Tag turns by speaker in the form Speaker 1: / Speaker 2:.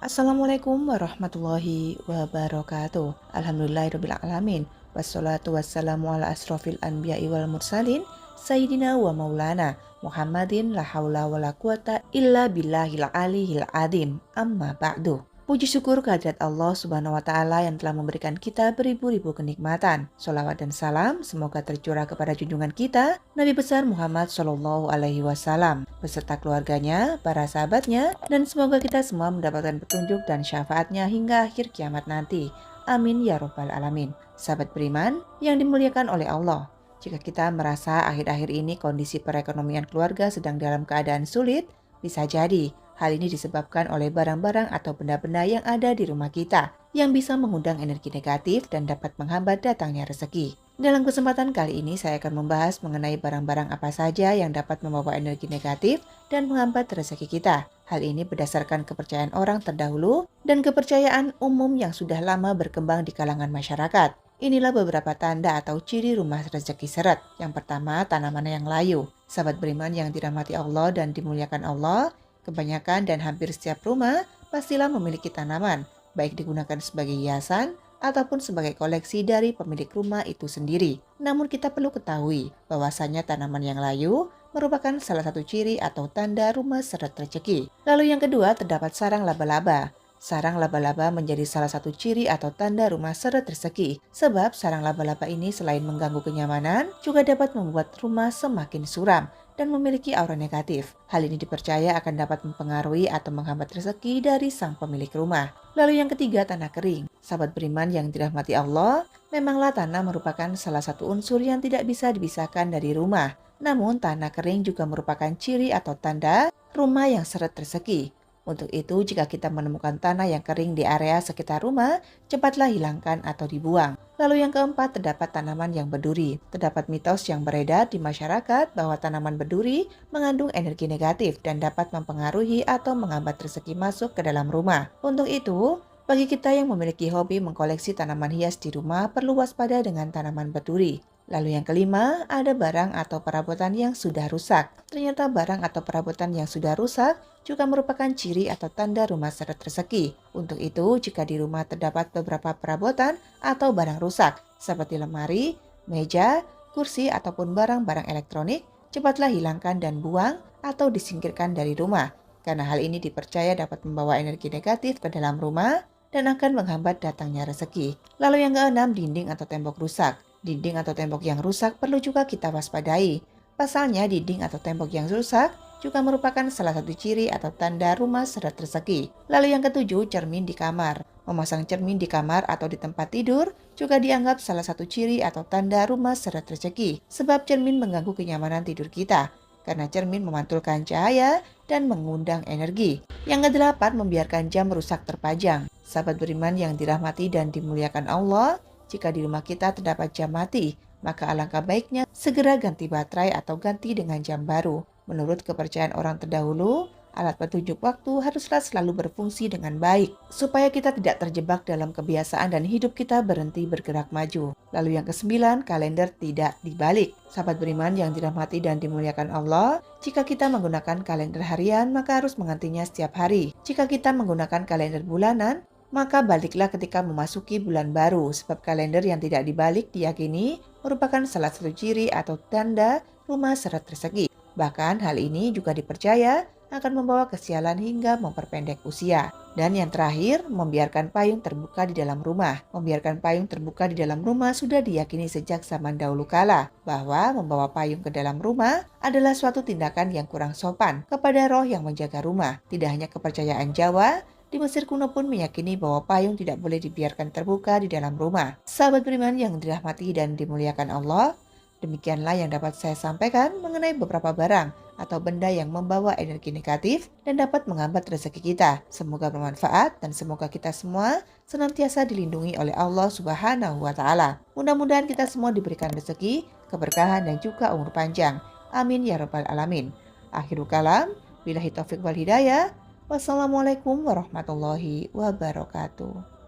Speaker 1: Assalamualaikum warahmatullahi wabarakatuh. Alhamdulillahirrabbilalamin. Wassalatu wassalamu ala asrofil anbiya'i wal mursalin Sayyidina wa maulana Muhammadin la hawla wa la quwata illa billahil aliyil adim. Amma ba'du. Puji syukur kehadirat Allah Subhanahu wa Ta'ala yang telah memberikan kita beribu-ribu kenikmatan. Sholawat dan salam semoga tercurah kepada junjungan kita, Nabi besar Muhammad Shallallahu Alaihi Wasallam, beserta keluarganya, para sahabatnya, dan semoga kita semua mendapatkan petunjuk dan syafaatnya hingga akhir kiamat nanti. Amin ya robbal alamin. Sahabat beriman yang dimuliakan oleh Allah. Jika kita merasa akhir-akhir ini kondisi perekonomian keluarga sedang dalam keadaan sulit, bisa jadi hal ini disebabkan oleh barang-barang atau benda-benda yang ada di rumah kita yang bisa mengundang energi negatif dan dapat menghambat datangnya rezeki. Dalam kesempatan kali ini saya akan membahas mengenai barang-barang apa saja yang dapat membawa energi negatif dan menghambat rezeki kita. Hal ini berdasarkan kepercayaan orang terdahulu dan kepercayaan umum yang sudah lama berkembang di kalangan masyarakat. Inilah beberapa tanda atau ciri rumah rezeki seret. Yang pertama, tanaman yang layu. Sahabat beriman yang dirahmati Allah dan dimuliakan Allah, kebanyakan dan hampir setiap rumah pastilah memiliki tanaman, baik digunakan sebagai hiasan ataupun sebagai koleksi dari pemilik rumah itu sendiri. Namun kita perlu ketahui bahwasanya tanaman yang layu merupakan salah satu ciri atau tanda rumah seret rezeki. Lalu yang kedua, terdapat sarang laba-laba. Sarang laba-laba menjadi salah satu ciri atau tanda rumah seret rezeki. Sebab sarang laba-laba ini selain mengganggu kenyamanan, juga dapat membuat rumah semakin suram dan memiliki aura negatif. Hal ini dipercaya akan dapat mempengaruhi atau menghambat rezeki dari sang pemilik rumah. Lalu yang ketiga, tanah kering. Sahabat beriman yang dirahmati Allah, memanglah tanah merupakan salah satu unsur yang tidak bisa dipisahkan dari rumah. Namun tanah kering juga merupakan ciri atau tanda rumah yang seret rezeki. Untuk itu, jika kita menemukan tanah yang kering di area sekitar rumah, cepatlah hilangkan atau dibuang. Lalu yang keempat, terdapat tanaman yang berduri. Terdapat mitos yang beredar di masyarakat bahwa tanaman berduri mengandung energi negatif dan dapat mempengaruhi atau menghambat rezeki masuk ke dalam rumah. Untuk itu, bagi kita yang memiliki hobi mengkoleksi tanaman hias di rumah, perlu waspada dengan tanaman berduri. Lalu yang kelima, ada barang atau perabotan yang sudah rusak. Ternyata barang atau perabotan yang sudah rusak juga merupakan ciri atau tanda rumah seret rezeki. Untuk itu, jika di rumah terdapat beberapa perabotan atau barang rusak, seperti lemari, meja, kursi, ataupun barang-barang elektronik, cepatlah hilangkan dan buang atau disingkirkan dari rumah. Karena hal ini dipercaya dapat membawa energi negatif ke dalam rumah dan akan menghambat datangnya rezeki. Lalu yang keenam, dinding atau tembok rusak. Dinding atau tembok yang rusak perlu juga kita waspadai. Pasalnya, dinding atau tembok yang rusak juga merupakan salah satu ciri atau tanda rumah seret rezeki. Lalu yang ketujuh, cermin di kamar. Memasang cermin di kamar atau di tempat tidur juga dianggap salah satu ciri atau tanda rumah seret rezeki. Sebab cermin mengganggu kenyamanan tidur kita, karena cermin memantulkan cahaya dan mengundang energi. Yang kedelapan, membiarkan jam rusak terpajang. Sahabat beriman yang dirahmati dan dimuliakan Allah, jika di rumah kita terdapat jam mati, maka alangkah baiknya segera ganti baterai atau ganti dengan jam baru. Menurut kepercayaan orang terdahulu, alat petunjuk waktu haruslah selalu berfungsi dengan baik, supaya kita tidak terjebak dalam kebiasaan dan hidup kita berhenti bergerak maju. Lalu yang kesembilan, kalender tidak dibalik. Sahabat beriman yang dirahmati dan dimuliakan Allah, jika kita menggunakan kalender harian, maka harus menggantinya setiap hari. Jika kita menggunakan kalender bulanan, maka baliklah ketika memasuki bulan baru, sebab kalender yang tidak dibalik diyakini merupakan salah satu ciri atau tanda rumah seret rezeki. Bahkan hal ini juga dipercaya akan membawa kesialan hingga memperpendek usia. Dan yang terakhir, membiarkan payung terbuka di dalam rumah. Membiarkan payung terbuka di dalam rumah sudah diyakini sejak zaman dahulu kala, bahwa membawa payung ke dalam rumah adalah suatu tindakan yang kurang sopan kepada roh yang menjaga rumah. Tidak hanya kepercayaan Jawa, di Mesir kuno pun meyakini bahwa payung tidak boleh dibiarkan terbuka di dalam rumah. Sahabat beriman yang dirahmati dan dimuliakan Allah, demikianlah yang dapat saya sampaikan mengenai beberapa barang atau benda yang membawa energi negatif dan dapat menghambat rezeki kita. Semoga bermanfaat dan semoga kita semua senantiasa dilindungi oleh Allah Subhanahu wa Ta'ala. Mudah-mudahan kita semua diberikan rezeki, keberkahan dan juga umur panjang. Amin ya rabbal alamin. Akhirul kalam, billahi taufiq wal hidayah. Wassalamualaikum warahmatullahi wabarakatuh.